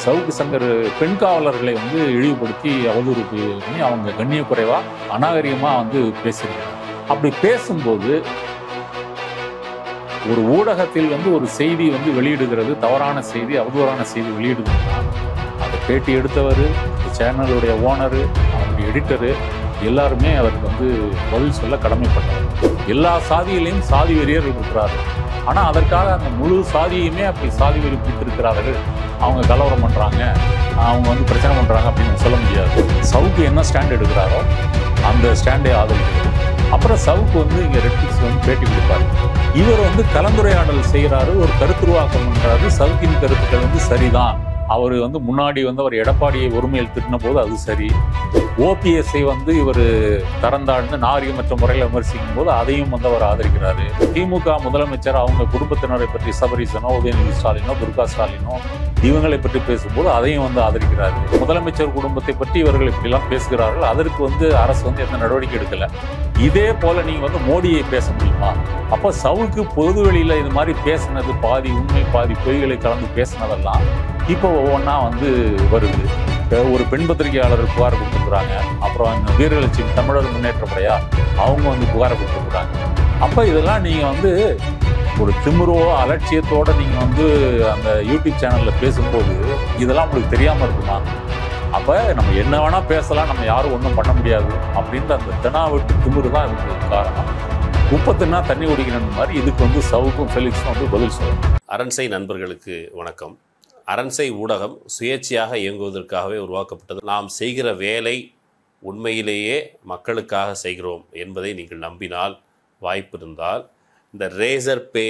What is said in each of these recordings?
சவுக்கு சங்கர் பெண் காவலர்களை வந்து இழிவுபடுத்தி அவதூறு பண்ணி அவங்க கண்ணிய குறைவா அநாகரிகமா வந்து பேசியிருக்காங்க. அப்படி பேசும்போது ஒரு ஊடகத்தில் வந்து ஒரு செய்தி வந்து வெளியிடுகிறது, தவறான செய்தி, அவதூறான செய்தி வெளியிடுதுன்னா அதை பேட்டி எடுத்தவர், சேனலுடைய ஓனரு, அவருடைய எடிட்டரு எல்லாருமே அவருக்கு வந்து பதில் சொல்ல கடமைப்பட்டவர். எல்லா சாதியிலையும் சாதி வெறியர்கள் இருக்கிறார்கள். ஆனால் அதற்காக அந்த முழு சாதியுமே அப்படி சாதி வெறி பிடித்திருக்கிறார்கள், அவங்க கலவரம் பண்ணுறாங்க, அவங்க வந்து பிரச்சனை பண்ணுறாங்க அப்படின்னு சொல்ல முடியாது. சவுக்கு என்ன ஸ்டாண்ட் எடுக்கிறாரோ அந்த ஸ்டாண்டை ஆதரிக்கிறது. அப்புறம் சவுக்கு வந்து இங்கே ரெட்பிக்ஸ் வந்து பேட்டி கொடுப்பாரு. இவர் வந்து கலந்துரையாடல் செய்கிறாரு, ஒரு கருத்துருவாக்கம் பண்ணுறாரு. சவுக்கின் கருத்துக்கள் வந்து சரிதான். அவர் வந்து முன்னாடி வந்து அவர் எடப்பாடியை ஒருமையில் திட்டின போது அது சரி. ஓபிஎஸ்ஐ வந்து இவர் தரந்தாழ்ந்து நாகரிகமற்ற முறையில் விமர்சிக்கும் போது அதையும் வந்து அவர் ஆதரிக்கிறாரு. திமுக முதலமைச்சர் அவங்க குடும்பத்தினரை பற்றி சபரீசனோ, உதயநிதி ஸ்டாலினோ, துர்கா ஸ்டாலினோ இவங்களை பற்றி பேசும்போது அதையும் வந்து ஆதரிக்கிறாரு. முதலமைச்சர் குடும்பத்தை பற்றி இவர்கள் இப்படிலாம் பேசுகிறார்கள், அதற்கு வந்து அரசு வந்து எந்த நடவடிக்கை எடுக்கல. இதே போல நீங்க வந்து மோடியை பேச முடியுமா? அப்போ சவுக்கு பொதுவெளியில இது மாதிரி பேசினது பாதி உண்மை பாதி பொய்களை கலந்து பேசினதெல்லாம் இப்போ ஒவ்வொன்றா வந்து வருது. ஒரு பெண் பத்திரிகையாளர் புகார் கொடுத்துருக்குறாங்க. அப்புறம் வீரலட்சுமி தமிழர் முன்னேற்ற முறையா அவங்க வந்து புகாரை கொடுத்துருக்குறாங்க. அப்போ இதெல்லாம் நீங்கள் வந்து ஒரு திமிரோ அலட்சியத்தோட நீங்கள் வந்து அந்த யூடியூப் சேனலில் பேசும்போது இதெல்லாம் உங்களுக்கு தெரியாமல் இருக்குமா? அப்போ நம்ம என்ன வேணால் பேசலாம், நம்ம யாரும் ஒன்றும் பண்ண முடியாது அப்படின்ற அந்த தெனாவட்டு திமிரு தான் இதுக்கு காரணம். உப்பத்துனா தண்ணி குடிக்கணும் மாதிரி இதுக்கு வந்து சவுக்கும் ஃபெலிக்ஸும் வந்து பதில் சொல்லணும். அரண்சை நண்பர்களுக்கு வணக்கம். அரண்சை ஊடகம் சுயேட்சையாக இயங்குவதற்காகவே உருவாக்கப்பட்டது. நாம் செய்கிற வேலை உண்மையிலேயே மக்களுக்காக செய்கிறோம் என்பதை நீங்கள் நம்பினால், வாய்ப்பு இருந்தால் இந்த ரேசர் பே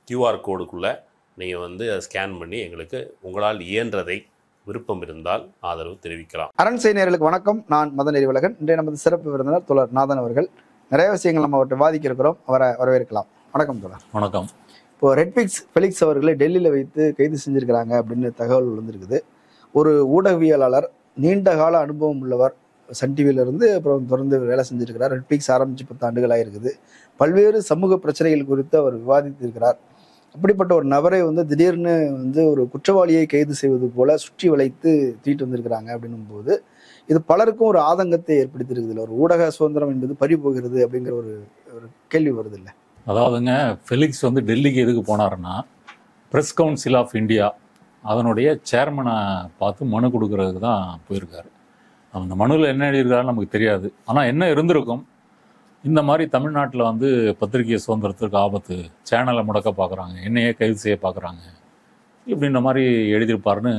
கியூஆர் கோடுக்குள்ளே நீங்கள் வந்து அதை ஸ்கேன் பண்ணி எங்களுக்கு உங்களால் இயன்றதை விருப்பம் இருந்தால் ஆதரவு தெரிவிக்கலாம். அரண்சை நேயர்களுக்கு வணக்கம். நான் மதன் அறிவழகன். இன்றைய நமது சிறப்பு விருந்தினர் தோழர் நாதன் அவர்கள். நிறைய விஷயங்கள் நம்ம அவர்கிட்ட வாதிக்க இருக்கிறோம், அவரை வரவேற்கலாம். வணக்கம் தோழர். வணக்கம். இப்போ ரெட்பிக்ஸ் ஃபெலிக்ஸ் அவர்களை டெல்லியில் வைத்து கைது செஞ்சிருக்கிறாங்க அப்படின்னு தகவல் வந்திருக்குது. ஒரு ஊடகவியலாளர், நீண்ட கால அனுபவம் உள்ளவர், சன் டிவியிலிருந்து அப்புறம் தொடர்ந்து வேலை செஞ்சிருக்கிறார். ரெட்பிக்ஸ் ஆரம்பித்து 10 ஆண்டுகளாக இருக்குது. பல்வேறு சமூக பிரச்சனைகள் குறித்து அவர் விவாதித்திருக்கிறார். அப்படிப்பட்ட ஒரு நபரை வந்து திடீர்னு வந்து ஒரு குற்றவாளியை கைது செய்வது போல சுற்றி வளைத்து தூக்கிட்டு வந்திருக்கிறாங்க அப்படின்னும் போது இது பலருக்கும் ஒரு ஆதங்கத்தை ஏற்படுத்தியிருக்குது. ஒரு ஊடக சுதந்திரம் என்பது பறி போகிறது அப்படிங்கிற ஒரு கேள்வி வருது இல்லை? அதாவதுங்க, ஃபெலிக்ஸ் வந்து டெல்லிக்கு எதுக்கு போனாருன்னா, ப்ரெஸ் கவுன்சில் ஆஃப் இந்தியா அதனுடைய சேர்மனை பார்த்து மனு கொடுக்கறதுக்கு தான் போயிருக்காரு. அந்த மனுவில் என்ன எழுதியிருக்காருன்னு நமக்கு தெரியாது. ஆனால் என்ன இருந்திருக்கும், இந்த மாதிரி தமிழ்நாட்டில் வந்து பத்திரிகை சுதந்திரத்திற்கு ஆபத்து, சேனலை முடக்க பார்க்குறாங்க, என்னையே கைது செய்ய பார்க்குறாங்க, இப்படின்ற மாதிரி எழுதியிருப்பாருன்னு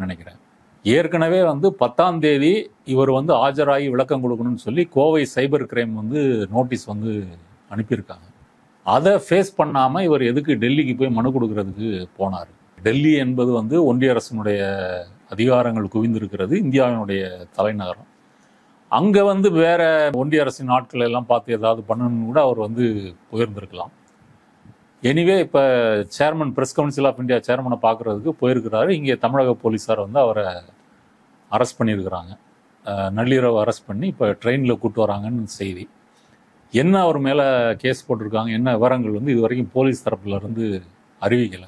நினைக்கிறேன். ஏற்கனவே வந்து 10ஆம் தேதி இவர் வந்து ஆஜராகி விளக்கம் கொடுக்கணும்னு சொல்லி கோவை சைபர் கிரைம் வந்து நோட்டீஸ் வந்து அனுப்பியிருக்காங்க. அதை ஃபேஸ் பண்ணாமல் இவர் எதுக்கு டெல்லிக்கு போய் மனு கொடுக்கறதுக்கு போனார்? டெல்லி என்பது வந்து ஒன்றிய அரசினுடைய அதிகாரங்கள் குவிந்திருக்கிறது, இந்தியாவினுடைய தலைநகரம். அங்கே வந்து வேற ஒன்றிய அரசின் ஆட்களை எல்லாம் பார்த்து ஏதாவது பண்ணணும்னு கூட அவர் வந்து போயிருந்திருக்கலாம். எனிவே இப்போ chairman, press council of India சேர்மனை பார்க்குறதுக்கு போயிருக்கிறாரு. இங்கே தமிழக போலீஸார் வந்து அவரை அரெஸ்ட் பண்ணியிருக்கிறாங்க. நள்ளிரவு அரெஸ்ட் பண்ணி இப்போ ட்ரெயினில் கூப்பிட்டு வராங்கன்னு செய்தி. என்ன அவர் மேலே கேஸ் போட்டிருக்காங்க, என்ன விவரங்கள் வந்து இது வரைக்கும் போலீஸ் தரப்புலேருந்து அறிவிக்கலை.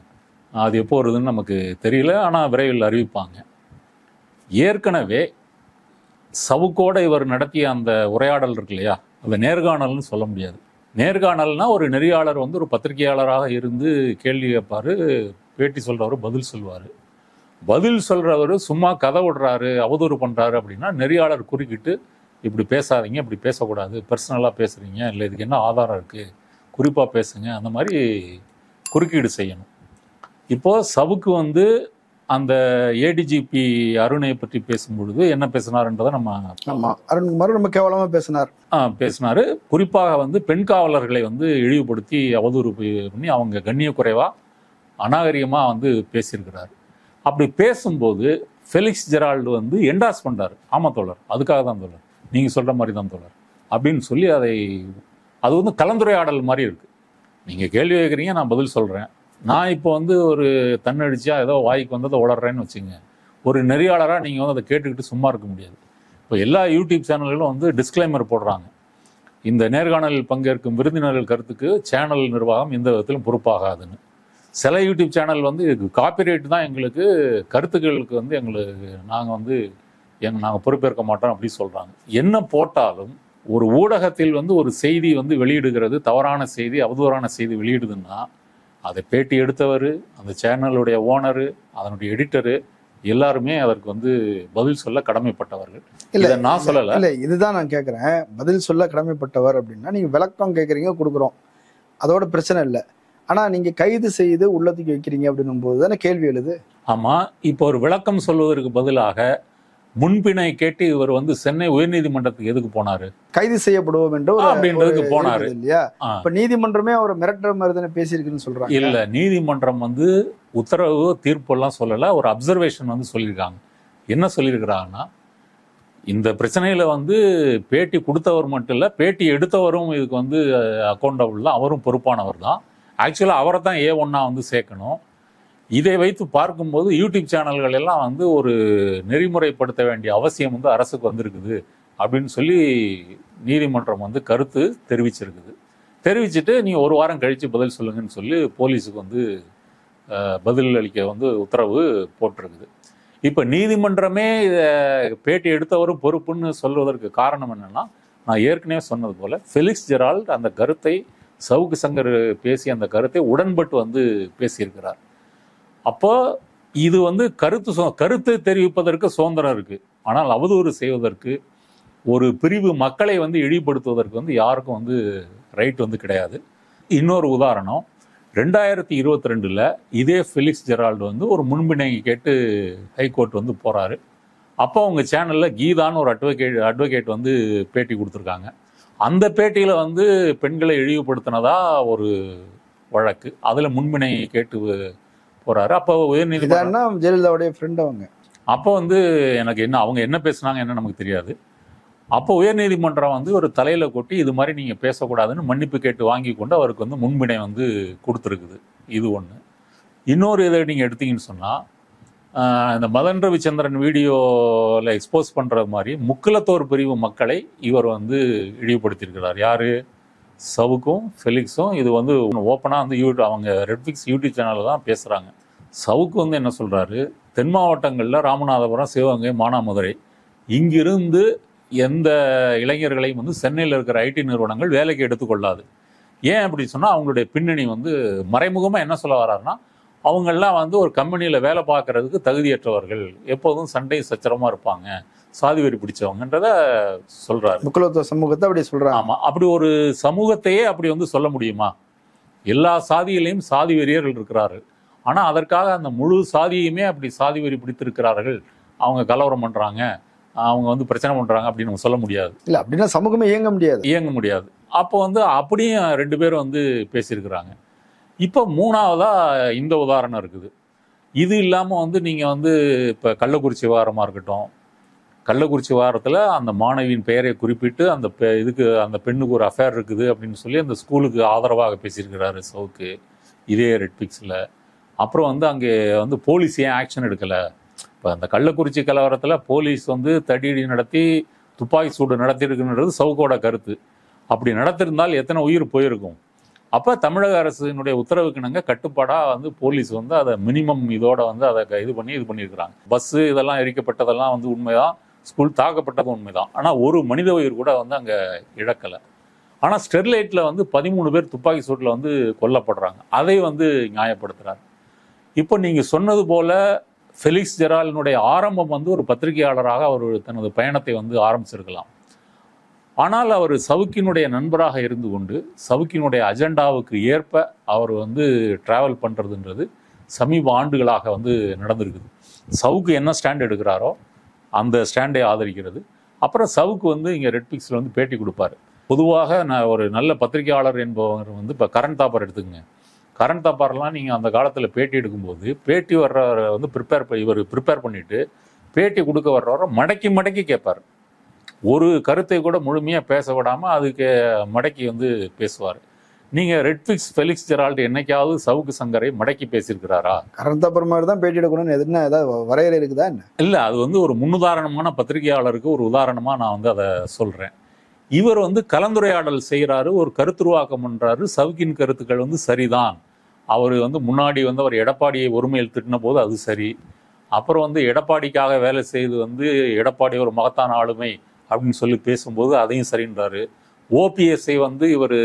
அது எப்போ வருதுன்னு நமக்கு தெரியல, ஆனால் விரைவில் அறிவிப்பாங்க. ஏற்கனவே சவுக்கோட இவர் நடத்திய அந்த உரையாடல் இருக்கு இல்லையா, அதை நேர்காணல்னு சொல்ல முடியாது. நேர்காணல்னா ஒரு நெறியாளர் வந்து ஒரு பத்திரிகையாளராக இருந்து கேள்வி கேட்பார், பேட்டி சொல்கிறவர் பதில் சொல்லுவார். பதில் சொல்கிறவர் சும்மா கதை விடுறாரு, அவதூறு பண்ணுறாரு அப்படின்னா நெறியாளர் குறுக்கிட்டு இப்படி பேசாதீங்க, இப்படி பேசக்கூடாது, பர்சனலாக பேசுகிறீங்க, இல்லை இதுக்கு என்ன ஆதாரம் இருக்குது, குறிப்பாக பேசுங்க, அந்த மாதிரி குறுக்கீடு செய்யணும். இப்போது சவுக்கு வந்து அந்த ஏடிஜிபி அருணை பற்றி பேசும்பொழுது என்ன பேசினார்ன்றதை அருண்குமார் ரொம்ப கேவலமாக பேசினார். குறிப்பாக வந்து பெண் காவலர்களை வந்து இழிவுபடுத்தி அவதூறு பண்ணி அவங்க கண்ணிய குறைவா அநாகரிகமாக வந்து பேசியிருக்கிறார். அப்படி பேசும்போது ஃபெலிக்ஸ் ஜெரால்டு வந்து என்டாஸ் பண்ணார். ஆமாம் தோழர், அதுக்காக தான் தோழர், நீங்கள் சொல்கிற மாதிரி தான் தோழர் அப்படின்னு சொல்லி அது வந்து கலந்துரையாடல் மாதிரி இருக்குது. நீங்கள் கேள்வி கேட்குறீங்க, நான் பதில் சொல்கிறேன். நான் இப்போ வந்து ஒரு தன்னடிச்சா ஏதோ வாய்க்கு வந்ததை உளறேன்னு வச்சுங்க, ஒரு நெறியாளராக நீங்கள் வந்து அதை கேட்டுக்கிட்டு சும்மா இருக்க முடியாது. இப்போ எல்லா யூடியூப் சேனல்களும் வந்து டிஸ்க்ளைமர் போடுறாங்க, இந்த நேர்காணலில் பங்கேற்கும் விருந்தினர்கள் கருத்துக்கு சேனல் நிர்வாகம் எந்த விதத்திலும் பொறுப்பாகாதுன்னு. சில யூடியூப் சேனல் வந்து காப்பிரைட் தான் எங்களுக்கு, கருத்துக்களுக்கு வந்து எங்களுக்கு நாங்கள் வந்து நாங்கள் பொறுப்பேற்க மாட்டோம் அப்படி சொல்கிறாங்க. என்ன போட்டாலும் ஒரு ஊடகத்தில் வந்து ஒரு செய்தி வந்து வெளியிடுகிறது, தவறான செய்தி, அவதூறான செய்தி வெளியிடுதுன்னா அதை பேட்டி எடுத்தவர், அந்த சேனலுடைய ஓனரு, அதனுடைய எடிட்டரு எல்லாருமே அதற்கு வந்து பதில் சொல்ல கடமைப்பட்டவர்கள். இதை நான் சொல்லலை. இல்லை, இதுதான் நான் கேட்குறேன். பதில் சொல்ல கடமைப்பட்டவர் அப்படின்னா நீங்கள் விளக்கம் கேட்குறீங்க, கொடுக்குறோம், அதோட பிரச்சனை இல்லை. ஆனால் நீங்கள் கைது செய்து உள்ளத்துக்கு வைக்கிறீங்க அப்படின்னும் போது தானே கேள்வி எழுது. ஆமாம், இப்போ ஒரு விளக்கம் சொல்வதற்கு பதிலாக முன்பினை கேட்டு இவர் வந்து சென்னை உயர்நீதிமன்றத்துக்கு எதுக்கு போனாரு? கைது செய்யப்படுவோம் என்று அப்படின்றதுக்கு போனாரு இல்லையா? இப்ப நீதிமன்றமே அவர் மிரட்டுற மாதிரி தானே பேசியிருக்குன்னு சொல்றாங்க. இல்ல, நீதிமன்றம் வந்து உத்தரவு தீர்ப்பெல்லாம் சொல்லல, ஒரு அப்சர்வேஷன் வந்து சொல்லியிருக்காங்க. என்ன சொல்லியிருக்கிறாங்கன்னா, இந்த பிரச்சனையில வந்து பேட்டி கொடுத்தவர் மட்டும் இல்ல, பேட்டி எடுத்தவரும் இதுக்கு வந்து அக்கௌண்டபிள் தான், அவரும் பொறுப்பானவர் தான். ஆக்சுவலா அவரை தான் A1 வந்து சேர்க்கணும். இதை வைத்து பார்க்கும்போது யூடியூப் சேனல்கள் எல்லாம் வந்து ஒரு நெறிமுறைப்படுத்த வேண்டிய அவசியம் வந்து அரசுக்கு வந்திருக்குது அப்படின்னு சொல்லி நீதிமன்றம் வந்து கருத்து தெரிவிச்சிருக்குது. தெரிவிச்சுட்டு நீ ஒரு வாரம் கழித்து பதில் சொல்லுங்கன்னு சொல்லி போலீஸுக்கு வந்து பதில் அளிக்க வந்து உத்தரவு போட்டிருக்குது. இப்போ நீதிமன்றமே இதை பேட்டி எடுத்தவரும் பொறுப்புன்னு சொல்வதற்கு காரணம் என்னன்னா, நான் ஏற்கனவே சொன்னது போல ஃபெலிக்ஸ் ஜெரால்ட் அந்த கருத்தை, சவுக்கு சங்கர் பேசிய அந்த கருத்தை உடன்பட்டு வந்து பேசியிருக்கிறார். அப்போ இது வந்து கருத்து தெரிவிப்பதற்கு சுதந்திரம் இருக்கு. ஆனால் அவதூறு செய்வதற்கு, ஒரு பிரிவு மக்களை வந்து இழிவுபடுத்துவதற்கு வந்து யாருக்கும் வந்து ரைட் வந்து கிடையாது. இன்னொரு உதாரணம், 2022 இதே ஃபெலிக்ஸ் ஜெரால்டு வந்து ஒரு முன்பினை கேட்டு ஹைகோர்ட் வந்து போறாரு. அப்போ அவங்க சேனல்ல கீதான்னு ஒரு அட்வொகேட் வந்து பேட்டி கொடுத்துருக்காங்க. அந்த பேட்டியில வந்து பெண்களை இழிவுபடுத்தினதா ஒரு வழக்கு, அதுல முன்பினை கேட்டு போறாரு. அப்போ உயர்நீதிமன்றம், ஜெயலலிதாவுடைய ஃப்ரெண்ட் அவங்க, அப்போ வந்து எனக்கு என்ன அவங்க என்ன பேசுனாங்க என்ன நமக்கு தெரியாது. அப்போ உயர்நீதிமன்றம் வந்து ஒரு தலையில கொட்டி இது மாதிரி நீங்க பேசக்கூடாதுன்னு மன்னிப்பு கேட்டு வாங்கி கொண்டு அவருக்கு வந்து முன்பினை வந்து கொடுத்துருக்குது. இது ஒன்று. இன்னொரு இதை நீங்க எடுத்தீங்கன்னு சொன்னா, இந்த மதன் ரவிச்சந்திரன் வீடியோவில் எக்ஸ்போஸ் பண்ற மாதிரி முக்குலத்தோர் பிரிவு மக்களை இவர் வந்து இழிவுபடுத்தியிருக்கிறார். யாரு? சவுக்கும் ஃபெலிக்ஸும். இது வந்து ஓப்பனாக வந்து அவங்க ரெட்ஃபிக்ஸ் யூடியூப் சேனலில் தான் பேசுகிறாங்க. சவுக்கு வந்து என்ன சொல்கிறாரு, தென் மாவட்டங்களில் ராமநாதபுரம், சிவகங்கை, மானாமதுரை இங்கிருந்து எந்த இளைஞர்களையும் வந்து சென்னையில் இருக்கிற ஐடி நிறுவனங்கள் வேலைக்கு எடுத்துக்கொள்ளாது. ஏன் அப்படி சொன்னால், அவங்களுடைய பின்னணி வந்து மறைமுகமாக என்ன சொல்ல வர்றாருன்னா, அவங்கெல்லாம் வந்து ஒரு கம்பெனியில் வேலை பார்க்கறதுக்கு தகுதியற்றவர்கள், எப்போதும் சண்டை சச்சரமாக இருப்பாங்க, சாதி வெறி பிடிச்சவங்கன்றத சொல்றாரு. முக்குலத்துவ சமூகத்தை அப்படி சொல்றாங்க. ஆமா, அப்படி ஒரு சமூகத்தையே அப்படி வந்து சொல்ல முடியுமா? எல்லா சாதியிலையும் சாதி வெறியர்கள் இருக்கிறார்கள். ஆனா அதற்காக அந்த முழு சாதியுமே அப்படி சாதி வெறி பிடித்திருக்கிறார்கள், அவங்க கலவரம் பண்றாங்க, அவங்க வந்து பிரச்சனை பண்றாங்க அப்படின்னு நம்ம சொல்ல முடியாது. இல்ல, அப்படின்னா சமூகமே இயங்க முடியாது. அப்போ வந்து அப்படியும் 2 பேரும் வந்து பேசியிருக்கிறாங்க. இப்போ 3வதா இந்த உதாரணம் இருக்குது. இது இல்லாம வந்து நீங்க வந்து இப்ப கள்ளக்குறிச்சி விவகாரமா இருக்கட்டும், கள்ளக்குறிச்சி வாரத்தில் அந்த மாணவியின் பெயரை குறிப்பிட்டு அந்த அந்த பெண்ணுக்கு ஒரு அஃபேர் இருக்குது அப்படின்னு சொல்லி அந்த ஸ்கூலுக்கு ஆதரவாக பேசியிருக்கிறாரு சவுக்கு, இதே ரெட்பிக்ஸில். அப்புறம் வந்து அங்கே வந்து போலீஸ் ஏன் ஆக்ஷன் எடுக்கலை? இப்போ அந்த கள்ளக்குறிச்சி கலவரத்தில் போலீஸ் வந்து தடியடி நடத்தி துப்பாக்கி சூடு நடத்தியிருக்குன்றது சவுக்கோட கருத்து. அப்படி நடத்திருந்தால் எத்தனை உயிர் போயிருக்கும்? அப்போ தமிழக அரசினுடைய உத்தரவுக்கு கட்டுப்பாடாக வந்து போலீஸ் வந்து அதை மினிமம் இதோட வந்து அதை இது பண்ணியிருக்கிறாங்க. பஸ்ஸு இதெல்லாம் எரிக்கப்பட்டதெல்லாம் வந்து உண்மைதான், ஸ்கூல் தாக்கப்பட்டது உண்மைதான். ஆனால் ஒரு மனித உயிர் கூட வந்து அங்கே இழக்கலை. ஆனால் ஸ்டெர்லைட்டில் வந்து 13 பேர் துப்பாக்கி சூட்டில் வந்து கொல்லப்படுறாங்க. அதை வந்து நியாயப்படுத்துகிறார். இப்போ நீங்கள் சொன்னது போல ஃபெலிக்ஸ் ஜெரால்டினுடைய ஆரம்பம் வந்து ஒரு பத்திரிகையாளராக அவர் தனது பயணத்தை வந்து ஆரம்பிச்சிருக்கலாம். ஆனால் அவர் சவுக்கினுடைய நண்பராக இருந்து கொண்டு சவுக்கினுடைய அஜெண்டாவுக்கு ஏற்ப அவர் வந்து டிராவல் பண்ணுறதுன்றது சமீப ஆண்டுகளாக வந்து நடந்திருக்குது. சவுக்கு என்ன ஸ்டாண்ட் எடுக்கிறாரோ அந்த ஸ்டாண்டை ஆதரிக்கிறது. அப்புறம் சவுக்கு வந்து இங்கே ரெட்பிக்ஸில் வந்து பேட்டி கொடுப்பார். பொதுவாக நான் ஒரு நல்ல பத்திரிகையாளர் என்பவர் வந்து இப்போ கரண் தாப்பர் எடுத்துக்கங்க. கரண் தாப்பர்லாம் நீங்கள் அந்த காலத்தில் பேட்டி எடுக்கும்போது பேட்டி வர்றவரை வந்து இவர் ப்ரிப்பேர் பண்ணிவிட்டு பேட்டி கொடுக்க வர்றவரை மடக்கி மடக்கி கேட்பார். ஒரு கருத்தை கூட முழுமையாக பேச விடாமல் அதுக்கு மடக்கி வந்து பேசுவார். நீங்கள் ரெட்பிக்ஸ் ஃபெலிக்ஸ் ஜெரால்டு என்னைக்காவது சவுக்கு சங்கரை மடக்கி பேசியிருக்கிறாரா? கரண் தாப்பர் மாதிரி தான் பேட்டி எடுக்கணும்னு எதுனா ஏதாவது வரையறை இருக்குதா என்ன? இல்லை, அது வந்து ஒரு முன்னுதாரணமான பத்திரிகையாளருக்கு ஒரு உதாரணமாக நான் வந்து அதை சொல்கிறேன். இவர் வந்து கலந்துரையாடல் செய்கிறாரு, ஒரு கருத்துருவாக்கம் பண்ணுறாரு, சவுக்கின் கருத்துக்கள் வந்து சரிதான் அவர் வந்து முன்னாடி வந்து அவர் எடப்பாடியை ஒருமையில் திட்டின போது அது சரி. அப்புறம் வந்து எடப்பாடிக்காக வேலை செய்து வந்து எடப்பாடி ஒரு மகத்தான ஆளுமை அப்படின்னு சொல்லி பேசும்போது அதையும் சரின்றாரு. ஓபிஎஸ்ஐ வந்து இவர்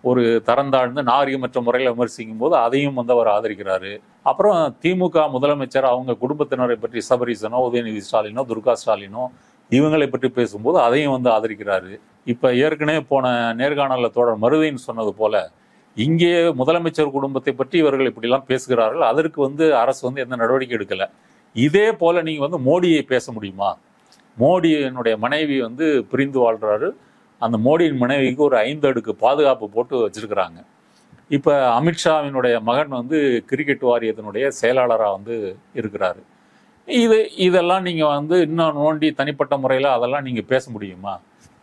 ஒரு தரந்தாழ்ந்து நாகரிகமற்ற முறையில் விமர்சிக்கும் போது அதையும் வந்து அவர் ஆதரிக்கிறாரு. அப்புறம் திமுக முதலமைச்சர் அவங்க குடும்பத்தினரை பற்றி சபரீசனோ உதயநிதி ஸ்டாலினோ துர்கா ஸ்டாலினோ இவங்களை பற்றி பேசும்போது அதையும் வந்து ஆதரிக்கிறாரு. இப்போ ஏற்கனவே போன நேர்காணலில் தோழர் மருதைன்னு சொன்னது போல இங்கே முதலமைச்சர் குடும்பத்தை பற்றி இவர்கள் இப்படிலாம் பேசுகிறார்கள். அதற்கு வந்து அரசு வந்து எந்த நடவடிக்கை எடுக்கலை. இதே போல நீங்கள் வந்து மோடியை பேச முடியுமா? மோடியினுடைய மனைவி வந்து பிரிந்து வாழ்கிறாரு. அந்த மோடியின் மனைவிக்கு ஒரு 5 அடுக்கு பாதுகாப்பு போட்டு வச்சிருக்கிறாங்க. இப்போ அமித்ஷாவினுடைய மகன் வந்து கிரிக்கெட் வாரியத்தினுடைய செயலாளராக வந்து இருக்கிறாரு. இதெல்லாம் நீங்கள் வந்து இன்னும் நோண்டி தனிப்பட்ட முறையில் அதெல்லாம் நீங்கள் பேச முடியுமா?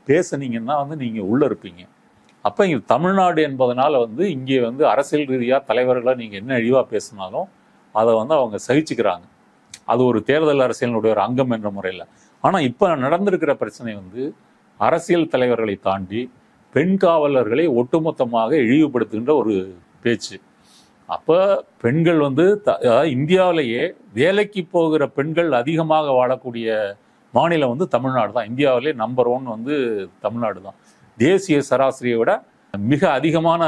பேசுனீங்கன்னா வந்து நீங்கள் உள்ளே இருப்பீங்க. அப்போ இங்கே தமிழ்நாடு என்பதனால வந்து இங்கே வந்து அரசியல் ரீதியாக தலைவர்களை நீங்கள் என்ன இழிவாக பேசினாலும் அதை வந்து அவங்க சகிச்சுக்கிறாங்க. அது ஒரு தேர்தல் அரசியலினுடைய ஒரு அங்கம் என்ற முறையில். ஆனால் இப்போ நடந்திருக்கிற பிரச்சனை வந்து அரசியல் தலைவர்களை தாண்டி பெண் காவலர்களை ஒட்டுமொத்தமாக இழிவுபடுத்துகின்ற ஒரு பேச்சு. அப்போ பெண்கள் வந்து இந்தியாவிலேயே வேலைக்கு போகிற பெண்கள் அதிகமாக வாழக்கூடிய மாநிலம் வந்து தமிழ்நாடு தான். இந்தியாவிலே நம்பர் 1 வந்து தமிழ்நாடு தான். தேசிய சராசரியை விட மிக அதிகமான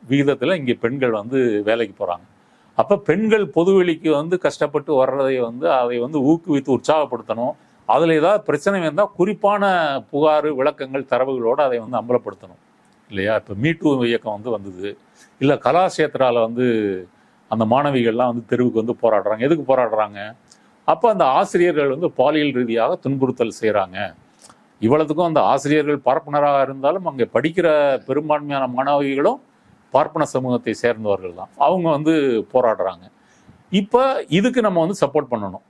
விகிதத்தில் இங்கே பெண்கள் வந்து வேலைக்கு போகிறாங்க. அப்போ பெண்கள் பொதுவெளிக்கு வந்து கஷ்டப்பட்டு வர்றதை வந்து அதை வந்து ஊக்குவித்து உற்சாகப்படுத்தணும். அதில் ஏதாவது பிரச்சனை வந்தால் குறிப்பான புகார் விளக்கங்கள் தரவுகளோடு அதை வந்து அம்பலப்படுத்தணும் இல்லையா? இப்போ மீட்டு இயக்கம் வந்து வந்தது. இல்லை கலாஷேத்ராவில் வந்து அந்த மாணவிகள்லாம் வந்து தெருவுக்கு வந்து போராடுறாங்க. எதுக்கு போராடுறாங்க? அப்போ அந்த ஆசிரியர்கள் வந்து பாலியல் ரீதியாக துன்புறுத்தல் செய்கிறாங்க. இவ்வளவுக்கும் அந்த ஆசிரியர்கள் பார்ப்பனராக இருந்தாலும் அங்கே படிக்கிற பெரும்பான்மையான மாணவிகளும் பார்ப்பன சமூகத்தை சேர்ந்தவர்கள் தான். அவங்க வந்து போராடுறாங்க. இப்போ இதுக்கு நம்ம வந்து சப்போர்ட் பண்ணணும்.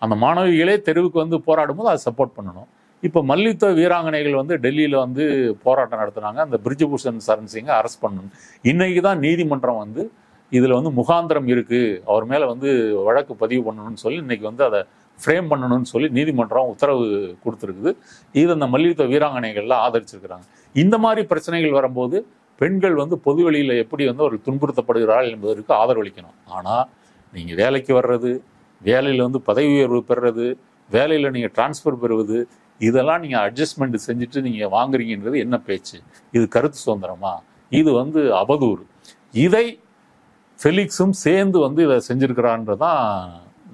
அந்த மாணவிகளே தெருவுக்கு வந்து போராடும் போது அதை சப்போர்ட் பண்ணணும். இப்போ மல்யுத்த வீராங்கனைகள் வந்து டெல்லியில் வந்து போராட்டம் நடத்துனாங்க. அந்த பிரிஜ்பூஷன் சரண் சிங்கை அரெஸ்ட் பண்ணணும். இன்னைக்கு தான் நீதிமன்றம் வந்து இதில் வந்து முகாந்திரம் இருக்குது, அவர் மேலே வந்து வழக்கு பதிவு பண்ணணும்னு சொல்லி இன்னைக்கு வந்து அதை ஃப்ரேம் பண்ணணும்னு சொல்லி நீதிமன்றம் உத்தரவு கொடுத்துருக்குது. இது அந்த மல்யுத்த வீராங்கனைகள்லாம் ஆதரிச்சிருக்கிறாங்க. இந்த மாதிரி பிரச்சனைகள் வரும்போது பெண்கள் வந்து பொதுவெளியில் எப்படி வந்து ஒரு துன்புறுத்தப்படுகிறார்கள் என்பதற்கு ஆதரவளிக்கணும். ஆனால் நீங்கள் வேலைக்கு வர்றது, வேலையில் வந்து பதவி உயர்வு பெறுறது, வேலையில் நீங்கள் டிரான்ஸ்ஃபர் பெறுவது, இதெல்லாம் நீங்கள் அட்ஜஸ்ட்மெண்ட் செஞ்சுட்டு நீங்கள் வாங்குறீங்கன்றது என்ன பேச்சு? இது கருத்து சுதந்திரமா? இது வந்து அவதூறு. இதை ஃபெலிக்ஸும் சேர்ந்து வந்து இதை செஞ்சிருக்கிறான்றதான்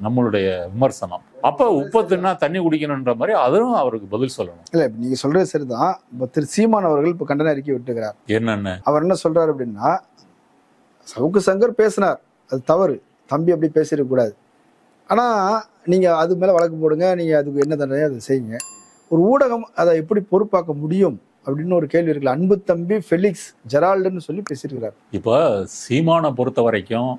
நம்மளுடைய விமர்சனம். அப்போ உப்பு தின்னா தண்ணி குடிக்கணுன்ற மாதிரி அதுவும் அவருக்கு பதில் சொல்லணும். இல்லை, நீங்க சொல்றது சரிதான். இப்போ திரு சீமான் அவர்கள் இப்போ கண்டன அறிக்கை விட்டுக்கிறார். என்னென்ன அவர் என்ன சொல்றாரு அப்படின்னா, சவுக்கு சங்கர் பேசினார், அது தவறு, தம்பி அப்படி பேசிடக்கூடாது. ஆனால் நீங்கள் அது மேலே வழக்கு போடுங்க, நீங்கள் அதுக்கு என்ன தண்டனையோ அதை செய்யுங்க. ஒரு ஊடகம் அதை எப்படி பொறுப்பாக்க முடியும் அப்படின்னு ஒரு கேள்வி இருக்குல்ல. அன்பு தம்பி ஃபெலிக்ஸ் ஜெரால்டுன்னு சொல்லி பேசியிருக்கிறார். இப்போ சீமானை பொறுத்த வரைக்கும்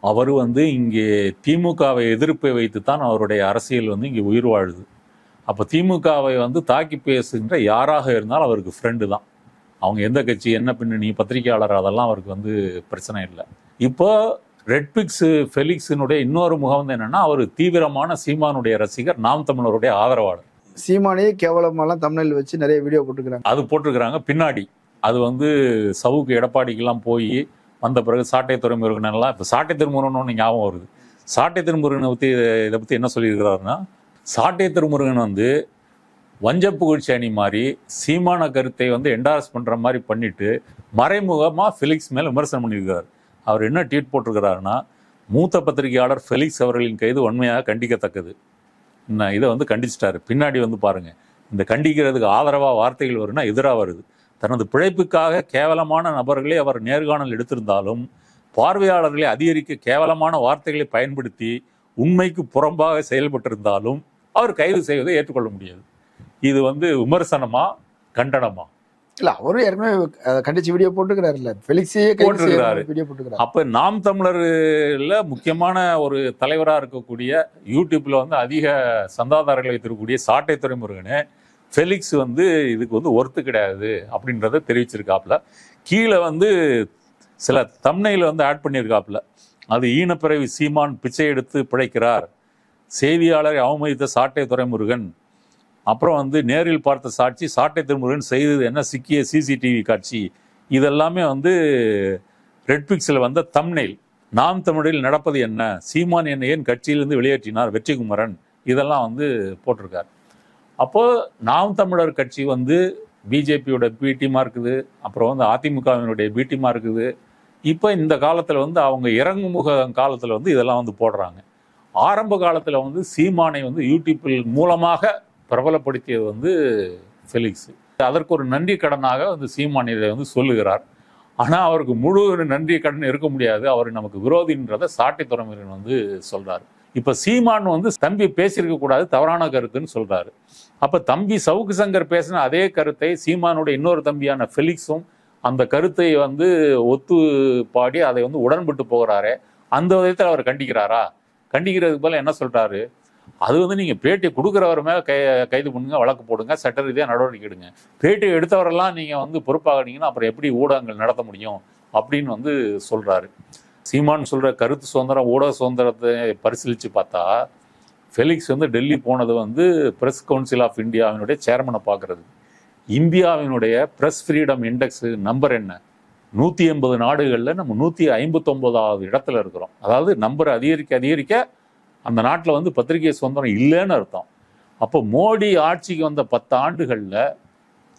அவர் வந்து இங்கே திமுகவை எதிர்ப்பை வைத்து தான் அவருடைய அரசியல் வந்து இங்கே உயிர் வாழுது. அப்போ திமுகவை வந்து தாக்கி பேசுகின்ற யாராக இருந்தாலும் அவருக்கு ஃப்ரெண்டு தான். அவங்க எந்த கட்சி, என்ன பின்னணி, பத்திரிகையாளர், அதெல்லாம் அவருக்கு வந்து பிரச்சனை இல்லை. இப்போ ரெட்பிக்ஸ் ஃபெலிக்ஸினுடைய இன்னொரு முகம் வந்து என்னன்னா, அவர் தீவிரமான சீமானுடைய ரசிகர், நாம் தமிழருடைய ஆதரவாளர். சீமானையே கேவலமாலாம் தமிழில் வச்சு நிறைய வீடியோ போட்டுக்கிறாங்க. அது போட்டிருக்கிறாங்க. பின்னாடி அது வந்து சவுக்கு எடப்பாடிக்கெல்லாம் போய் வந்த பிறகு சாட்டை துறைமுருகனெல்லாம், இப்போ சாட்டை திருமுருகன் ஞாபகம் வருது. சாட்டை திருமுருகனை பற்றி இதை பற்றி என்ன சொல்லியிருக்கிறாருன்னா, சாட்டை திருமுருகன் வந்து வஞ்ச புகழ்ச்சி அணி மாதிரி சீமான கருத்தை வந்து என்டார்ஸ் பண்ணுற மாதிரி பண்ணிட்டு மறைமுகமாக ஃபெலிக்ஸ் மேலே விமர்சனம் பண்ணியிருக்கிறார். அவர் என்ன ட்வீட் போட்டிருக்கிறாருன்னா, மூத்த பத்திரிகையாளர் ஃபெலிக்ஸ் அவர்களின் கைது உண்மையாக கண்டிக்கத்தக்கது. இதை வந்து கண்டிச்சிட்டாரு. பின்னாடி வந்து பாருங்க, இந்த கண்டிக்கிறதுக்கு ஆதரவாக வார்த்தைகள் வரும்னா எதிராக வருது. தனது பிழைப்புக்காக கேவலமான நபர்களே அவர் நேர்காணல் எடுத்திருந்தாலும் பார்வையாளர்களை அதிகரிக்க கேவலமான வார்த்தைகளை பயன்படுத்தி உண்மைக்கு புறம்பாக செயல்பட்டிருந்தாலும் அவர் கைது செய்வதை ஏற்றுக்கொள்ள முடியாது. இது வந்து விமர்சனமா கண்டனமா? இல்ல, அவரும் ஏற்கனவே கண்டிச்சு வீடியோ போட்டுக்கிறாருல்ல, ஃபெலிக்ஸே போட்டிருக்கிறாரு. வீடியோ போட்டுக்கிறாரு. அப்ப நாம் தமிழர்ல முக்கியமான ஒரு தலைவரா இருக்கக்கூடிய, யூடியூப்ல வந்து அதிக சந்தாதாரர்களை வைத்திருக்கக்கூடிய சாட்டை துறைமுருகனே ஃபெலிக்ஸ் வந்து இதுக்கு வந்து ஒர்த்து கிடையாது அப்படின்றத தெரிவிச்சிருக்காப்புல. கீழே வந்து சில தம்ப்நெயில வந்து ஆட் பண்ணியிருக்காப்புல. அது ஈனப்பிறவி சீமான் பிச்சை எடுத்து பிழைக்கிறார், செய்தியாளரை அவமதித்த சாட்டை துறைமுருகன், அப்புறம் வந்து நேரில் பார்த்த சாட்சி சாட்டை திருமுருகன் செய்தது என்ன, சிக்கிய சிசிடிவி காட்சி, இதெல்லாமே வந்து ரெட்பிக்ஸில் வந்த தம்ப்நெயில், நாம் தமிழில் நடப்பது என்ன, சீமான் என்னை ஏன் கட்சியிலிருந்து வெளியேற்றினார் வெற்றிக்குமரன், இதெல்லாம் வந்து போட்டிருக்கார். அப்போ நாம் தமிழர் கட்சி வந்து பிஜேபியோட பி டீமாக இருக்குது, அப்புறம் வந்து அதிமுகவினுடைய பி டீமாக இருக்குது. இப்போ இந்த காலத்தில் வந்து அவங்க இறங்குமுக காலத்தில் வந்து இதெல்லாம் வந்து போடுறாங்க. ஆரம்ப காலத்தில் வந்து சீமானை வந்து யூடியூப்பில் மூலமாக பிரபலப்படுத்தியது வந்து ஃபெலிக்ஸ். அதற்கு ஒரு நன்றி கடனாக வந்து சீமான் இதை வந்து சொல்லுகிறார். ஆனால் அவருக்கு முழு நன்றி கடன் இருக்க முடியாது, அவர் நமக்கு விரோதின்றதை சாட்டை துறைமுறையின் வந்து சொல்றாரு. இப்போ சீமான் வந்து தம்பி பேசியிருக்க கூடாது, தவறான கருத்துன்னு சொல்றாரு. அப்போ தம்பி சவுக்கு சங்கர் பேசின அதே கருத்தை சீமானுடைய இன்னொரு தம்பியான ஃபெலிக்ஸும் அந்த கருத்தை வந்து ஒத்து பாடி அதை வந்து உடன்பட்டு போகிறாரே, அந்த விதத்தில் அவர் கண்டிக்கிறாரா? கண்டிக்கிறதுக்கு போல என்ன சொல்றாரு, அது வந்து நீங்கள் பேட்டி கொடுக்குறவர் மேலே கைது பண்ணுங்க, வழக்கு போடுங்க, சட்ட ரீதியாக நடவடிக்கை எடுங்க. பேட்டி எடுத்தவரெல்லாம் நீங்கள் வந்து பொறுப்பாகினீங்கன்னா அப்புறம் எப்படி ஊடகங்கள் நடத்த முடியும் அப்படின்னு வந்து சொல்கிறாரு. சீமான் சொல்கிற கருத்து சுதந்திரம், ஊடக சுதந்திரத்தை பரிசீலித்து பார்த்தா ஃபெலிக்ஸ் வந்து டெல்லி போனது வந்து பிரஸ் கவுன்சில் ஆஃப் இந்தியாவினுடைய சேர்மனை பார்க்குறது. இந்தியாவினுடைய ப்ரெஸ் ஃப்ரீடம் இண்டெக்ஸ் நம்பர் என்ன? 180 நாடுகளில் நம்ம 159வது இடத்துல இருக்கிறோம். அதாவது நம்பர் அதிகரிக்க அதிகரிக்க அந்த நாட்டில் வந்து பத்திரிகை சுதந்திரம் இல்லைன்னு அர்த்தம். அப்போ மோடி ஆட்சிக்கு வந்த 10 ஆண்டுகளில்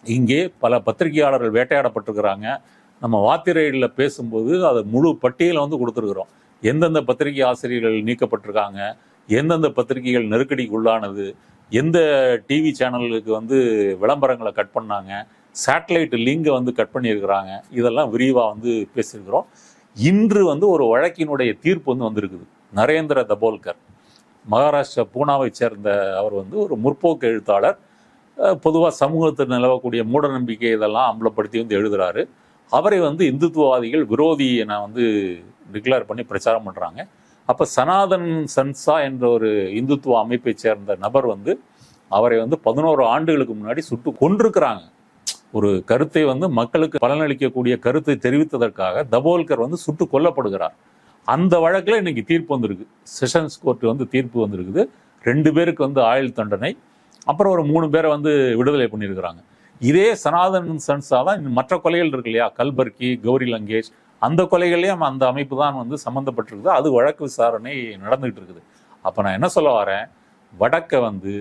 இங்கே பல பத்திரிகையாளர்கள் வேட்டையாடப்பட்டிருக்கிறாங்க. நம்ம வாத்திரையில் பேசும்போது அதை முழு பட்டியலை வந்து கொடுத்துருக்குறோம். எந்தெந்த பத்திரிகை ஆசிரியர்கள் நீக்கப்பட்டிருக்காங்க, எந்தெந்த பத்திரிகைகள் நெருக்கடிக்கு உள்ளானது, எந்த டிவி சேனலுக்கு வந்து விளம்பரங்களை கட் பண்ணாங்க, சேட்டலைட் லிங்கை வந்து கட் பண்ணியிருக்கிறாங்க, இதெல்லாம் விரிவாக வந்து பேசியிருக்கிறோம். இன்று வந்து ஒரு வழக்கினுடைய தீர்ப்பு வந்து வந்திருக்குது. நரேந்திர தபோல்கர், மகாராஷ்டிரா பூனாவை சேர்ந்த அவர் வந்து ஒரு முற்போக்கு எழுத்தாளர். பொதுவாக சமூகத்தில் நிலவக்கூடிய மூட நம்பிக்கை இதெல்லாம் அம்பலப்படுத்தி வந்து எழுதுகிறாரு. அவரை வந்து இந்துத்துவவாதிகள் விரோதி என வந்து டிக்ளேர் பண்ணி பிரச்சாரம் பண்ணுறாங்க. அப்போ சனாதன் சன்சா என்ற ஒரு இந்துத்துவ அமைப்பை சேர்ந்த நபர் வந்து அவரை வந்து 11 ஆண்டுகளுக்கு முன்னாடி சுட்டு கொண்டிருக்கிறாங்க. ஒரு கருத்தை வந்து மக்களுக்கு பலனளிக்கக்கூடிய கருத்தை தெரிவித்ததற்காக தபோல்கர் வந்து சுட்டு கொல்லப்படுகிறார். அந்த வழக்கில் இன்னைக்கு தீர்ப்பு வந்திருக்கு. செஷன்ஸ் கோர்ட் வந்து தீர்ப்பு வந்திருக்குது. 2 பேருக்கு வந்து ஆயுள் தண்டனை, அப்புறம் ஒரு 3 பேரை வந்து விடுதலை பண்ணியிருக்கிறாங்க. இதே சனாதன் சன்சா தான் மற்ற கொலைகள் இருக்கு இல்லையா, கல்பர்கி, கௌரி லங்கேஷ், அந்த கொலைகளையும் அந்த அமைப்பு தான் வந்து சம்மந்தப்பட்டிருக்குது. அது வழக்கு விசாரணை நடந்துகிட்டு இருக்குது. அப்போ நான் என்ன சொல்ல வரேன், வடக்க வந்து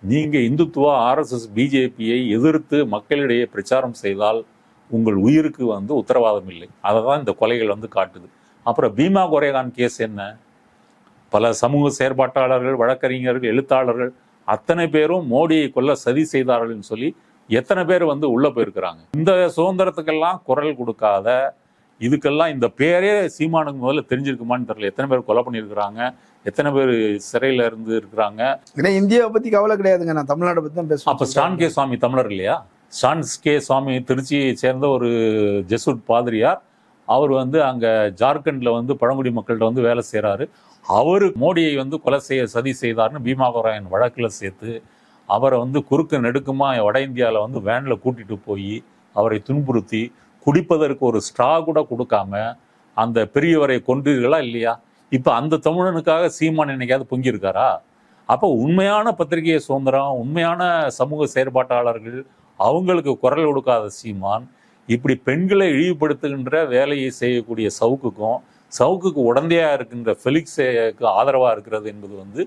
நீங்கள் இந்துத்துவா ஆர்எஸ்எஸ் பிஜேபியை எதிர்த்து மக்களிடையே பிரச்சாரம் செய்தால் உங்கள் உயிருக்கு வந்து உத்தரவாதம் இல்லை. அதை தான் இந்த கொலைகள் வந்து காட்டுது. அப்புறம் பீமா கோரேகான் கேஸ் என்ன, பல சமூக செயற்பாட்டாளர்கள், வழக்கறிஞர்கள், எழுத்தாளர்கள் அத்தனை பேரும் மோடியை கொல்ல சதி செய்தார்கள்னு சொல்லி எத்தனை பேர் வந்து உள்ள போயிருக்கிறாங்க. இந்த சுதந்திரத்துக்கெல்லாம் குரல் கொடுக்காத, இதுக்கெல்லாம் இந்த பேரே சீமானுக்கு முதல்ல தெரிஞ்சிருக்குமான்னு தெரியல. எத்தனை பேர் கொலை பண்ணியிருக்கிறாங்க, எத்தனை பேர் சிறையில் இருந்து இருக்கிறாங்க. ஏன்னா இந்தியாவை பற்றி கவலை கிடையாதுங்க, நான் தமிழ்நாட்டை பற்றி தான் பேசுவேன். அப்போ ஸ்டான் கே சுவாமி தமிழர் இல்லையா? ஸ்டான் கே சுவாமி திருச்சியை சேர்ந்த ஒரு ஜெசூட் பாதிரியார். அவர் வந்து அங்கே ஜார்க்கண்டில் வந்து பழங்குடி மக்கள்கிட்ட வந்து வேலை செய்கிறாரு. அவர் மோடியை வந்து கொலை செய்ய சதி செய்தார்னு பீமா கோரேகான் வழக்கில் சேர்த்து அவரை வந்து குறுக்க நெடுக்குமாக வட இந்தியாவில் வந்து வேனில் கூட்டிகிட்டு போய் அவரை துன்புறுத்தி குடிப்பதற்கு ஒரு ஸ்ட்ரா கூட கொடுக்காம அந்த பெரியவரை கொன்றீர்களா இல்லையா? இப்போ அந்த தமிழனுக்காக சீமான் என்னைக்காவது பொங்கியிருக்காரா? அப்போ உண்மையான பத்திரிகை சுதந்திரம், உண்மையான சமூக செயற்பாட்டாளர்கள், அவங்களுக்கு குரல் கொடுக்காத சீமான் இப்படி பெண்களை இழிவுபடுத்துகின்ற வேலையை செய்யக்கூடிய சவுக்குக்கு உடந்தையாக இருக்கின்ற ஃபெலிக்ஸுக்கு ஆதரவாக இருக்கிறது என்பது வந்து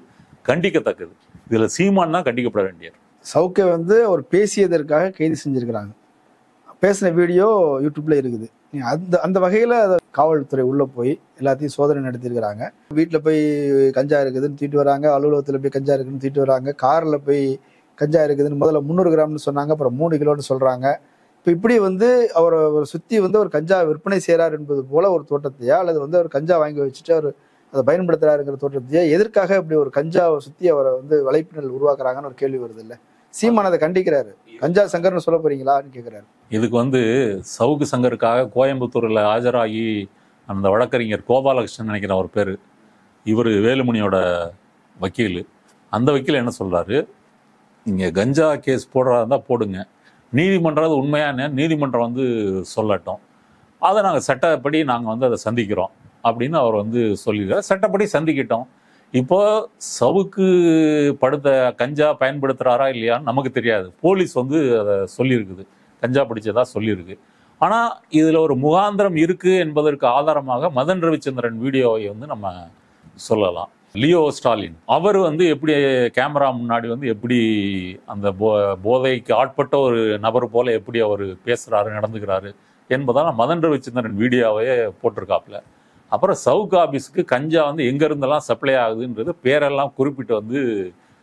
கண்டிக்கத்தக்கது. இதில் சீமான் தான் கண்டிக்கப்பட வேண்டியது. சவுக்கை வந்து அவர் பேசியதற்காக கைது செஞ்சுருக்கிறாங்க. பேசின வீடியோ யூடியூப்ல இருக்குது. அந்த வகையில் காவல்துறை உள்ளே போய் எல்லாத்தையும் சோதனை நடத்தியிருக்கிறாங்க. வீட்டில் போய் கஞ்சா இருக்குதுன்னு தூக்கிட்டு வராங்க, அலுவலகத்தில் போய் கஞ்சா இருக்குதுன்னு தூக்கிட்டு வராங்க, காரில் போய் கஞ்சா இருக்குதுன்னு முதல்ல 300 கிராம்னு சொன்னாங்க, அப்புறம் 3 கிலோன்னு சொல்கிறாங்க. இப்போ இப்படி வந்து அவரை சுற்றி வந்து அவர் கஞ்சா விற்பனை செய்கிறார் என்பது போல ஒரு தோற்றத்தையா, அல்லது வந்து அவர் கஞ்சா வாங்கி வச்சுட்டு அவர் அதை பயன்படுத்துறாருங்கிற தோற்றத்தையா, எதற்காக இப்படி ஒரு கஞ்சாவை சுற்றி அவரை வந்து வலைப்பின்னல் உருவாக்குறாங்கன்னு ஒரு கேள்வி வருது இல்லை? சீமான் அதை கண்டிக்கிறாரு. கஞ்சா சங்கர்னு சொல்ல போறீங்களான்னு கேட்குறாரு. இதுக்கு வந்து சவுக்கு சங்கருக்காக கோயம்புத்தூரில் ஆஜராகி அந்த வழக்கறிஞர் கோபாலகிருஷ்ணன் நினைக்கிற ஒரு பேர், இவர் வேலுமணியோட வக்கீல். அந்த வக்கீல் என்ன சொல்கிறாரு, நீங்கள் கஞ்சா கேஸ் போடுறதா இருந்தால் போடுங்க, நீதிமன்றம் அது உண்மையான நீதிமன்றம் வந்து சொல்லட்டும், அதை நாங்கள் சட்டப்படி நாங்கள் வந்து அதை சந்திக்கிறோம் அப்படின்னு அவர் வந்து சொல்லியிருக்காரு. சட்டப்படி சந்திக்கிட்டோம். இப்போ சவுக்கு படுத்த கஞ்சா பயன்படுத்துகிறாரா இல்லையான்னு நமக்கு தெரியாது. போலீஸ் வந்து அதை சொல்லியிருக்குது, கஞ்சா பிடிச்சதா சொல்லியிருக்கு. ஆனால் இதில் ஒரு முகாந்திரம் இருக்குது என்பதற்கு ஆதாரமாக மதன் ரவிச்சந்திரன் வீடியோவை வந்து நம்ம சொல்லலாம். லியோ ஸ்டாலின் அவர் வந்து எப்படி கேமரா முன்னாடி வந்து எப்படி அந்த போதைக்கு ஆட்பட்ட ஒரு நபர் போல எப்படி அவர் பேசுகிறாரு நடந்துக்கிறாரு என்பதால் மதன் ரவிச்சந்திரன் வீடியோவே போட்டிருக்காப்புல. அப்புறம் சவுக் ஆபீஸுக்கு கஞ்சா வந்து எங்கேருந்தெல்லாம் சப்ளை ஆகுதுன்றது பேரெல்லாம் குறிப்பிட்டு வந்து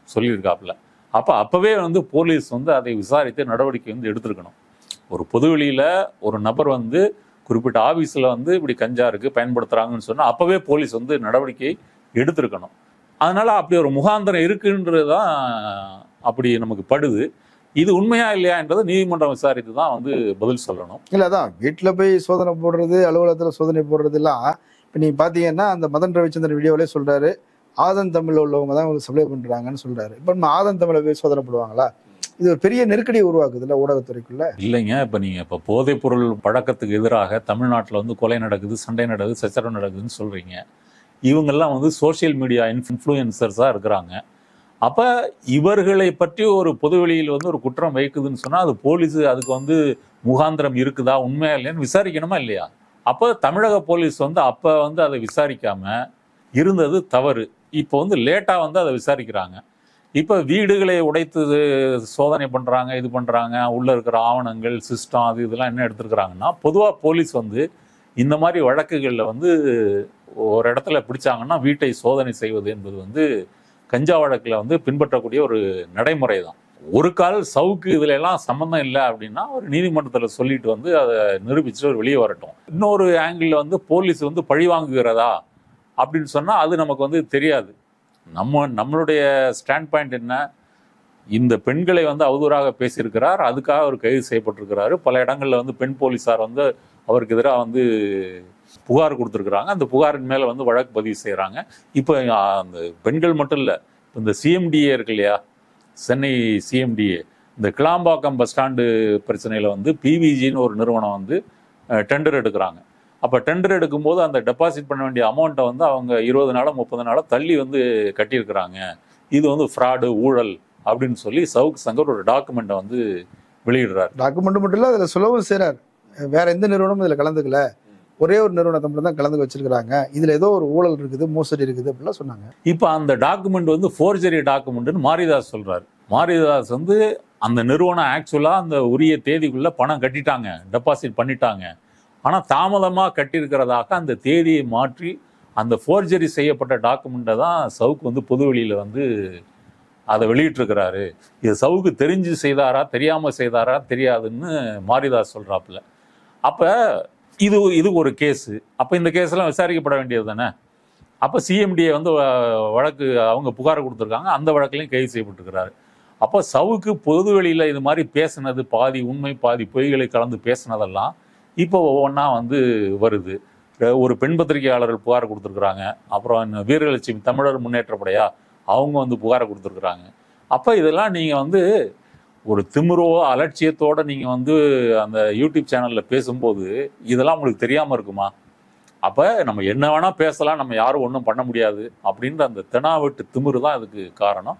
சொல்லியிருக்காப்புல. அப்போவே வந்து போலீஸ் வந்து அதை விசாரித்து நடவடிக்கை வந்து எடுத்திருக்கணும். ஒரு பொதுவெளியில் ஒரு நபர் வந்து குறிப்பிட்ட ஆஃபீஸில் வந்து இப்படி கஞ்சா இருக்குது பயன்படுத்துகிறாங்கன்னு சொன்னால் அப்போவே போலீஸ் வந்து நடவடிக்கை எடுத்திருக்கணும். அதனால் அப்படி ஒரு முகாந்திரம் இருக்குன்றது தான் அப்படி நமக்கு படுது. இது உண்மையா இல்லையா என்றதை நீதிமன்றம் விசாரித்து தான் வந்து பதில் சொல்லணும். இல்லை, அதான் வீட்டில் போய் சோதனை போடுறது, அலுவலகத்தில் சோதனை போடுறதுலாம் இப்போ நீங்கள் பார்த்தீங்கன்னா அந்த மதன் ரவிச்சந்திரன் வீடியோவிலே சொல்கிறாரு, ஆதன் தமிழில் உள்ளவங்க தான் உங்களுக்கு சப்ளை பண்ணுறாங்கன்னு சொல்கிறாரு. இப்போ நம்ம ஆதன் தமிழை போய் சோதனை போடுவாங்களா? இது ஒரு பெரிய நெருக்கடியை உருவாக்குது இல்லை ஊடகத்துறைக்குள்ள? இல்லைங்க, இப்போ போதைப் பொருள் பழக்கத்துக்கு எதிராக தமிழ்நாட்டில் வந்து கொலை நடக்குது, சண்டை நடக்குது, சச்சரவு நடக்குதுன்னு சொல்கிறீங்க. இவங்கெல்லாம் வந்து சோஷியல் மீடியா இன்ஃப்ளூயன்சர்ஸாக இருக்கிறாங்க. அப்போ இவர்களை பற்றி ஒரு பொதுவெளியில் வந்து ஒரு குற்றம் வைக்குதுன்னு சொன்னால் அது போலீஸு அதுக்கு வந்து முகாந்திரம் இருக்குதா உண்மையா இல்லையான்னு விசாரிக்கணுமா இல்லையா? அப்போ தமிழக போலீஸ் வந்து அப்போ வந்து அதை விசாரிக்காமல் இருந்தது தவறு. இப்போ வந்து லேட்டாக வந்து அதை விசாரிக்கிறாங்க. இப்போ வீடுகளை உடைத்து சோதனை பண்ணுறாங்க, இது பண்ணுறாங்க, உள்ளே இருக்கிற ஆவணங்கள் சிஸ்டம் அது இதெல்லாம் என்ன எடுத்துருக்குறாங்கன்னா, பொதுவாக போலீஸ் வந்து இந்த மாதிரி வழக்குகளில் வந்து ஒரு இடத்துல பிடிச்சாங்கன்னா வீட்டை சோதனை செய்வது என்பது வந்து கஞ்சா வழக்கில் வந்து பின்பற்றக்கூடிய ஒரு நடைமுறை தான். ஒரு கால் சவுக்கு இதுல எல்லாம் சம்மந்தம் இல்லை அப்படின்னா ஒரு நீதிமன்றத்தில் சொல்லிட்டு வந்து அதை நிரூபிச்சுட்டு ஒரு வெளியே வரட்டும். இன்னொரு ஆங்கிள் வந்து போலீஸ் வந்து பழி வாங்குகிறதா அப்படின்னு சொன்னால் அது நமக்கு வந்து தெரியாது. நம்மளுடைய ஸ்டாண்ட் பாயிண்ட் என்ன, இந்த பெண்களை வந்து அவதூறாக பேசியிருக்கிறார், அதுக்காக அவர் கைது செய்யப்பட்டிருக்கிறாரு. பல இடங்களில் வந்து பெண் போலீஸார் வந்து அவருக்கு எதிராக வந்து புகார் கொடுத்துருக்குறாங்க. அந்த புகாரின் மேலே வந்து வழக்கு பதிவு செய்கிறாங்க. இப்போ அந்த பெண்கள் மட்டும் இல்லை, இந்த சிஎம்டிஏ இருக்கு இல்லையா, சென்னை சிஎம்டிஏ, இந்த கிளாம்பாக்கம் பஸ் ஸ்டாண்டு பிரச்சனையில் வந்து பிவிஜின்னு ஒரு நிறுவனம் வந்து டெண்டர் எடுக்கிறாங்க. அப்போ டெண்டர் எடுக்கும்போது அந்த டெபாசிட் பண்ண வேண்டிய அமௌண்ட்டை வந்து அவங்க 20 நாளோ 30 நாளோ தள்ளி வந்து கட்டியிருக்கிறாங்க. இது வந்து ஃப்ராடு ஊழல் அப்படின்னு சொல்லி சவுக் சங்கர் ஒரு டாக்குமெண்ட்டை வந்து வெளியிடுறாரு. டாக்குமெண்ட் மட்டும் இல்லை, அதில் சொல்லவும் செய்கிறார், வேற எந்த நிறுவனமும் இதில் கலந்துக்கல, ஒரே ஒரு நிறுவனத்தை மட்டும் தான் கலந்து வச்சிருக்கிறாங்க, இதில் ஏதோ ஒரு ஊழல் இருக்குது, மோசடி இருக்குது அப்படிலாம் சொன்னாங்க. இப்போ அந்த டாக்குமெண்ட் வந்து ஃபோர்ஜரி டாக்குமெண்ட்னு மாரிதாஸ் சொல்றாரு. மாரிதாஸ் வந்து அந்த நிறுவனம் ஆக்சுவலாக அந்த உரிய தேதிக்குள்ள பணம் கட்டிட்டாங்க, டெபாசிட் பண்ணிட்டாங்க. ஆனால் தாமதமாக கட்டியிருக்கிறதாக அந்த தேதியை மாற்றி அந்த ஃபோர்ஜரி செய்யப்பட்ட டாக்குமெண்ட்டை தான் சவுக்கு வந்து பொதுவெளியில் வந்து அதை வெளியிட்டிருக்கிறாரு. இது சவுக்கு தெரிஞ்சு செய்தாரா தெரியாமல் செய்தாரா தெரியாதுன்னு மாரிதாஸ் சொல்கிறாப்புல. அப்போ இது ஒரு கேஸு. அப்போ இந்த கேஸெல்லாம் விசாரிக்கப்பட வேண்டியது தானே. அப்போ சிஎம்டிஏ வந்து வழக்கு அவங்க புகார் கொடுத்துருக்காங்க, அந்த வழக்கிலையும் கைது செய்யப்பட்டிருக்கிறாரு. அப்போ சவுக்கு பொதுவெளியில் இது மாதிரி பேசினது பாதி உண்மை பாதி பொய்களை கலந்து பேசினதெல்லாம் இப்போ ஒவ்வொன்றா வந்து வருது. ஒரு பெண் பத்திரிகையாளர்கள் புகார் கொடுத்துருக்குறாங்க. அப்புறம் வீரலட்சுமி தமிழர் முன்னேற்றப்படையா அவங்க வந்து புகாரை கொடுத்துருக்குறாங்க. அப்போ இதெல்லாம் நீங்கள் வந்து ஒரு திமிரோ அலட்சியத்தோடு நீங்கள் வந்து அந்த யூடியூப் சேனலில் பேசும்போது இதெல்லாம் உங்களுக்கு தெரியாமல் இருக்குமா? அப்போ நம்ம என்ன வேணால் பேசலாம், நம்ம யாரும் ஒன்றும் பண்ண முடியாது அப்படின்ற அந்த தெனாவெட்டு திமிரு தான் இதுக்கு காரணம்.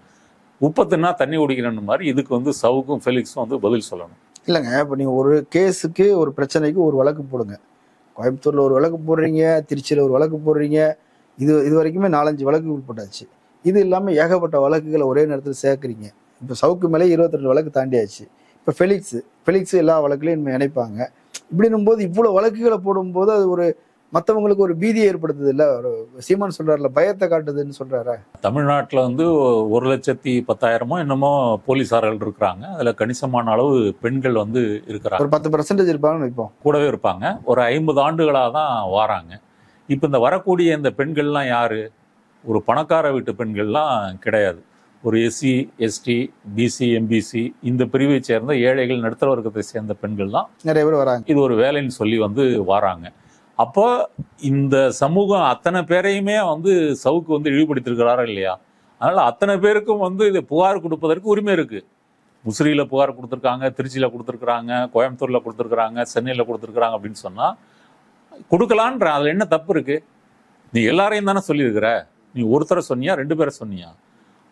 உப்பத்துனா தண்ணி குடிக்கிறன்னு மாதிரி இதுக்கு வந்து சவுக்கும் ஃபெலிக்ஸும் வந்து பதில் சொல்லணும். இல்லைங்க, இப்போ நீங்கள் ஒரு கேஸுக்கு ஒரு பிரச்சனைக்கு ஒரு வழக்கு போடுங்க. கோயம்புத்தூரில் ஒரு வழக்கு போடுறீங்க, திருச்சியில் ஒரு வழக்கு போடுறீங்க, இது வரைக்குமே 4-5 வழக்குகள் போட்டாச்சு. இது இல்லாமல் ஏகப்பட்ட வழக்குகளை ஒரே நேரத்தில் சேர்க்குறீங்க. இப்போ சவுக்கு மேலே 22 வழக்கு தாண்டியாச்சு. இப்போ ஃபெலிக்ஸ் எல்லா வழக்குலையும் இணைப்பாங்க. இப்படின்னும் போது இவ்வளோ வழக்குகளை போடும்போது அது ஒரு மற்றவங்களுக்கு ஒரு பீதியை ஏற்படுத்துது இல்லை? ஒரு சீமான் சொல்றாருல, பயத்தை காட்டுதுன்னு சொல்றாரு. தமிழ்நாட்டில் வந்து 1,10,000 என்னமோ போலீஸார்கள் இருக்கிறாங்க. அதில் கணிசமான அளவு பெண்கள் வந்து இருக்கிறாங்க. ஒரு 10% இருப்பாங்கன்னு வைப்போம், கூடவே இருப்பாங்க. ஒரு 50 ஆண்டுகளாக தான் வராங்க. இப்போ இந்த வரக்கூடிய இந்த பெண்கள்லாம் யாரு? ஒரு பணக்கார வீட்டு பெண்கள்லாம் கிடையாது. ஒரு எஸ்சி எஸ்டி பிசி எம்பிசி இந்த பிரிவை சேர்ந்த ஏழைகள் நடுத்தர வர்க்கத்தை சேர்ந்த பெண்கள் தான் நிறைய பேர் வராங்க. இது ஒரு வேலைன்னு சொல்லி வந்து வராங்க. அப்போ இந்த சமூகம் அத்தனை பேரையுமே வந்து சவுக்கு வந்து இழிவுபடுத்திருக்கிறாரா இல்லையா? அதனால அத்தனை பேருக்கும் வந்து இதை புகார் கொடுப்பதற்கு உரிமை இருக்கு. முசிறியில் புகார் கொடுத்துருக்காங்க, திருச்சியில் கொடுத்துருக்குறாங்க, கோயம்புத்தூரில் கொடுத்துருக்குறாங்க, சென்னையில் கொடுத்துருக்குறாங்க அப்படின்னு சொன்னால் கொடுக்கலான்ற அதில் என்ன தப்பு இருக்கு? நீ எல்லாரையும் தானே சொல்லியிருக்கிற, நீ ஒருத்தரை சொன்னியா 2 பேரை சொன்னியா?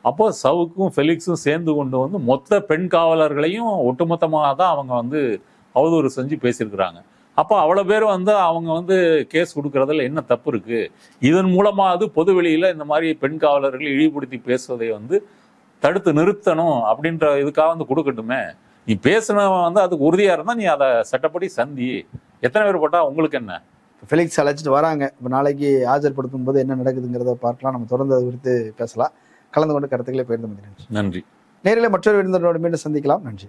அப்போ சவுக்கும் ஃபெலிக்ஸும் சேர்ந்து கொண்டு வந்து மொத்த பெண் காவலர்களையும் ஒட்டுமொத்தமாக தான் அவங்க வந்து அவதூறு செஞ்சு பேசியிருக்கிறாங்க. அப்போ அவ்வளோ பேர் வந்து அவங்க வந்து கேஸ் கொடுக்கறதுல என்ன தப்பு இருக்கு? இதன் மூலமா அது பொது வெளியில இந்த மாதிரி பெண் காவலர்கள் இழிவுபடுத்தி பேசுவதை வந்து தடுத்து நிறுத்தணும் அப்படின்ற இதுக்காக வந்து கொடுக்கட்டுமே. நீ பேசுனவன் வந்து அதுக்கு உறுதியா இருந்தா நீ அதை சட்டப்படி சந்தி. எத்தனை பேர் போட்டா உங்களுக்கு என்ன? ஃபெலிக்ஸ் அழைச்சிட்டு வராங்க. இப்போ நாளைக்கு ஆஜர்படுத்தும் போது என்ன நடக்குதுங்கிறத பார்க்கலாம். நம்ம தொடர்ந்து அது குறித்து பேசலாம். கலந்து கொண்டு கருத்துக்களை பகிர்ந்து. நன்றி. நேரில் மற்றொரு விருந்தினரோடு மீண்டும் சந்திக்கலாம். நன்றி.